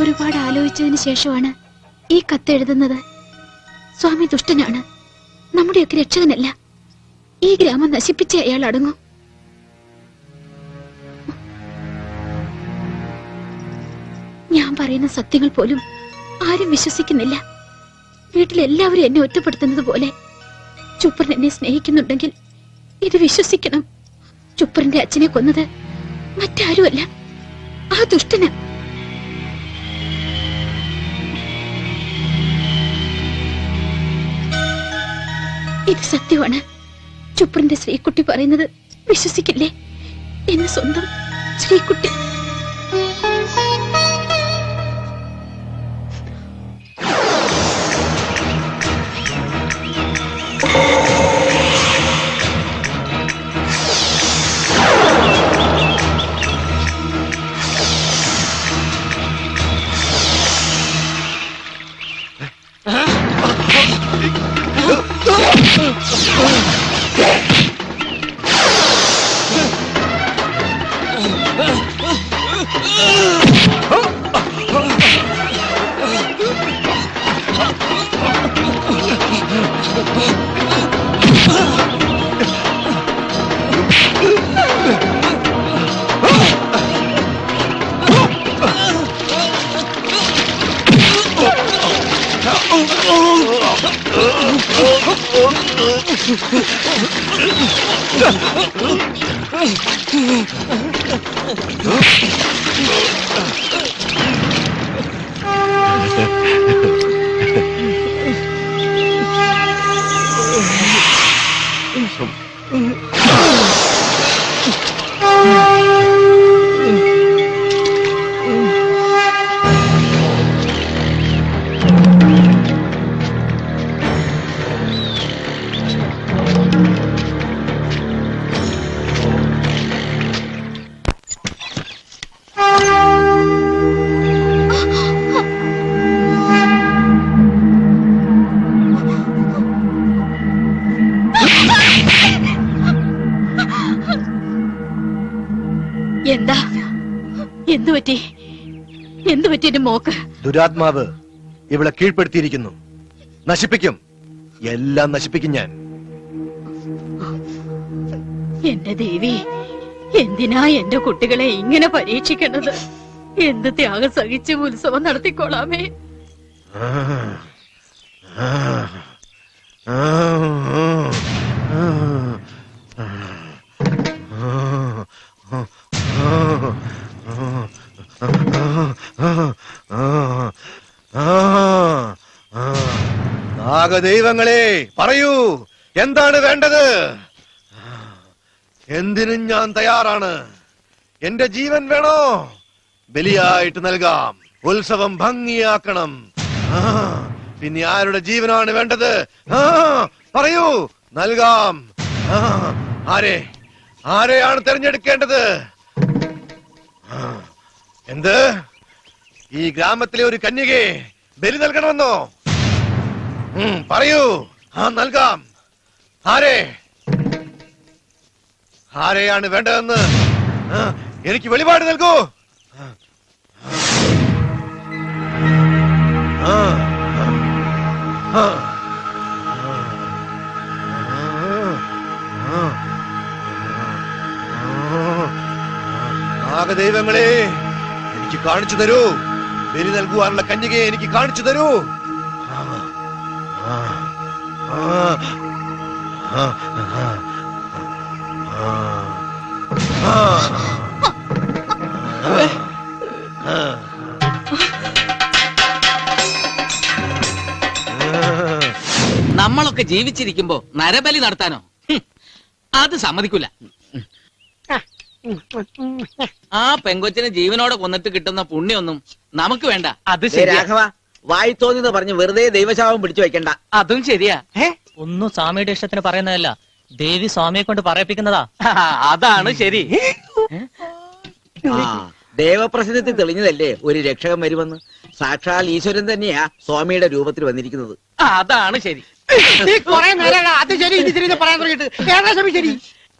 ഒരുപാട് ആലോചിച്ചതിന് ശേഷമാണ് ഈ കത്ത് എഴുതുന്നത്. സ്വാമി ദുഷ്ടനാണ്, നമ്മുടെയൊക്കെ രക്ഷകനല്ല. ഈ ഗ്രാമം നശിപ്പിച്ച് അയാൾ അടങ്ങും. ഞാൻ പറയുന്ന സത്യങ്ങൾ പോലും ആരും വിശ്വസിക്കുന്നില്ല. വീട്ടിലെല്ലാവരും എന്നെ ഒറ്റപ്പെടുത്തുന്നത് പോലെ ചുപ്പറിൻ എന്നെ സ്നേഹിക്കുന്നുണ്ടെങ്കിൽ ഇത് വിശ്വസിക്കണം. ചുപ്പറിന്റെ അച്ഛനെ കൊന്നത് മറ്റാരുമല്ല, ആ ദുഷ്ടന്. ഇത് സത്യമാണ്. ചുപ്പറിന്റെ ശ്രീകുട്ടി പറയുന്നത് വിശ്വസിക്കില്ലേ? എന്റെ സ്വന്തം ശ്രീകുട്ടി. എന്താ എന്തുപറ്റി? എന്തുപറ്റി എന്റെ മോക്ക്? ദുരാത്മാവ് ഇവളെ കീഴ്പ്പെടുത്തിയിരിക്കുന്നു. നശിപ്പിക്കും, എല്ലാം നശിപ്പിക്കും ഞാൻ. എന്റെ ദേവി, എന്തിനാ എന്റെ കുട്ടികളെ ഇങ്ങനെ പരീക്ഷിക്കേണ്ടത്? എന്ത് ത്യാഗം സഹിച്ച് ഉത്സവം നടത്തിക്കോളാമേ. നാഗദൈവങ്ങളെ, പറയൂ, എന്താണ് വേണ്ടത്? എന്തിനും ഞാൻ തയ്യാറാണ്. എന്റെ ജീവൻ വേണോ? ബലിയായിട്ട് നൽകാം. ഉത്സവം ഭംഗിയാക്കണം. പിന്നെ ആരുടെ ജീവനാണ് വേണ്ടത്? പറയൂ, നൽകാം. ആരെയാണ് തിരഞ്ഞെടുക്കേണ്ടത്? എന്ത്? ഈ ഗ്രാമത്തിലെ ഒരു കന്യകയെ ബലി നൽകണമെന്നോ? പറയൂ, നൽകാം. ആരെയാണ് വേണ്ടതെന്ന് എനിക്ക് വെളിപാട് നൽകൂ. നാഗദൈവങ്ങളെ, എനിക്ക് കാണിച്ചു തരൂ. ബലി നൽകുവാനുള്ള കന്യകയെ എനിക്ക് കാണിച്ചു തരൂ. നമ്മളൊക്കെ ജീവിച്ചിരിക്കുമ്പോ നരബലി നടത്താനോ? അത് സമ്മതിക്കൂല. ആ പെങ്കൊച്ചിനെ ജീവനോടെ കൊന്നിട്ട് കിട്ടുന്ന പുണ്യൊന്നും നമുക്ക് വേണ്ട. അത് ശരിയാ രാഘവ, വായി തോന്നിന്ന് പറഞ്ഞ് വെറുതെ ദൈവശാപം പിടിച്ചു വെക്കണ്ട. അതും ശരിയാ. ഒന്നും സ്വാമിയുടെ ഇഷ്ടത്തിന് പറയുന്നതല്ല, ദേവി സ്വാമിയെ കൊണ്ട് പറയിപ്പിക്കുന്നതാ. അതാണ് ശരി. ആ ദേവപ്രസിദ്ധത്തിൽ തെളിഞ്ഞതല്ലേ ഒരു രക്ഷകൻ വരുമെന്ന്. സാക്ഷാൽ ഈശ്വരൻ തന്നെയാ സ്വാമിയുടെ രൂപത്തിൽ വന്നിരിക്കുന്നത്. അതാണ് ശരി. അത് ശരി, ഇത് ശരി പറയാൻ തുടങ്ങിയിട്ട് ശരി.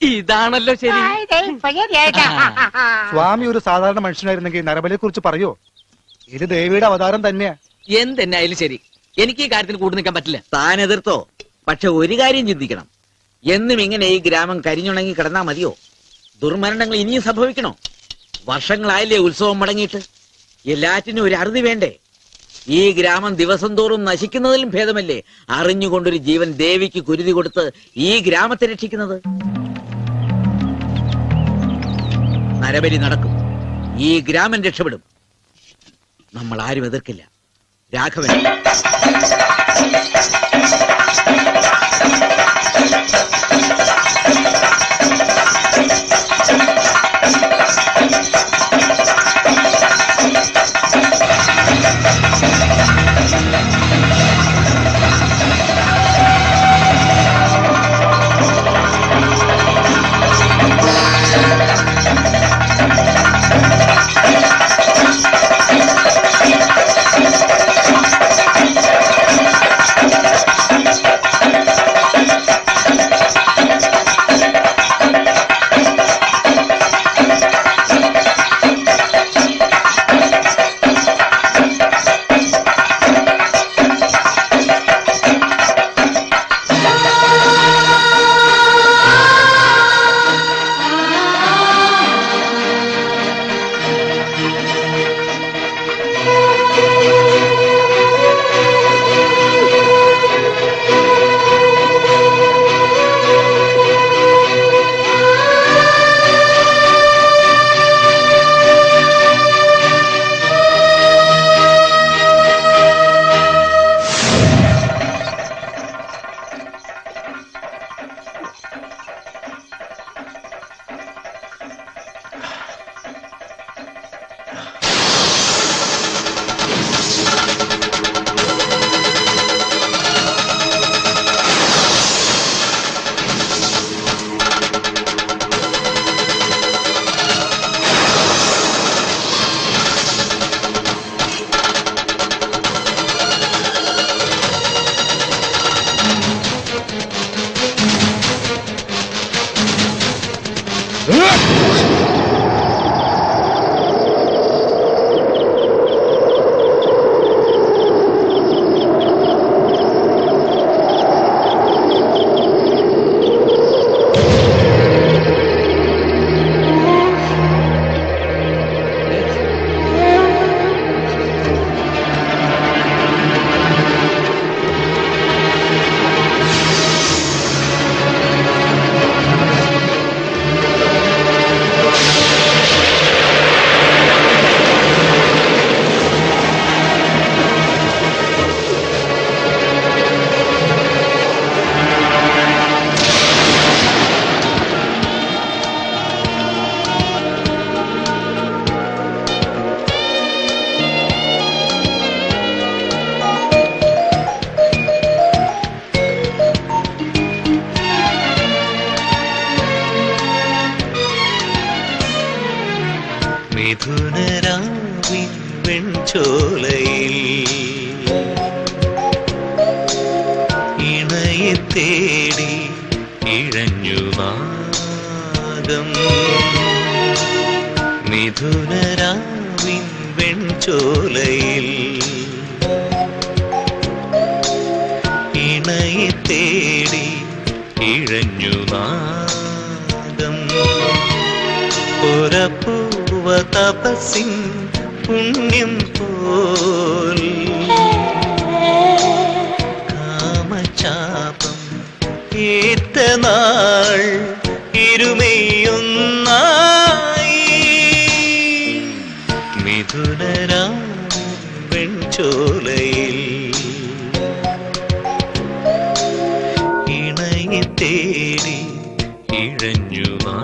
ഇതാണല്ലോ ശരി. സ്വാമി ഒരു സാധാരണ മനുഷ്യനായിരുന്നെങ്കിൽ നരബലിയെ കുറിച്ച് പറയോ? ഇത് ദേവിയുടെ അവതാരം തന്നെയാ. എന്തെന്നെ ആയാലും ശരി, എനിക്ക് ഈ കാര്യത്തിൽ കൂട്ടു നിൽക്കാൻ പറ്റില്ല. താൻ എതിർത്തോ? പക്ഷെ ഒരു കാര്യം ചിന്തിക്കണം. എന്നും ഇങ്ങനെ ഈ ഗ്രാമം കരിഞ്ഞുണങ്ങി കിടന്നാ മതിയോ? ദുർമരണങ്ങൾ ഇനിയും സംഭവിക്കണോ? വർഷങ്ങളായില്ലേ ഉത്സവം മുടങ്ങിയിട്ട്? എല്ലാറ്റിനും ഒരു അറുതി വേണ്ടേ? ഈ ഗ്രാമം ദിവസം തോറും നശിക്കുന്നതിലും ഭേദമല്ലേ അറിഞ്ഞുകൊണ്ടൊരു ജീവൻ ദേവിക്ക് കുരുതി കൊടുത്ത് ഈ ഗ്രാമത്തെ രക്ഷിക്കുന്നത്. നരബലി നടക്കും, ഈ ഗ്രാമം രക്ഷപ്പെടും. നമ്മൾ ആരും എതിർക്കില്ല. രാഘവൻ മിഥുനരാവിൻ വെൺചോലയിൽ ഇണയെ തേടി ഇഴഞ്ഞു നാദം. മിഥുനരാവിൻ വെൺചോലയിൽ ഇണയെ തേടി ഇഴഞ്ഞു നാദം. തപസിൻ പുണ്യം പോൽ കാമചാപം ഏറ്റ നാൾ ഇരുമയൊന്നായി. മിഥുനരാം വെൺചോലയിൽ ഇണയെ തേടി ഇഴഞ്ഞു നാ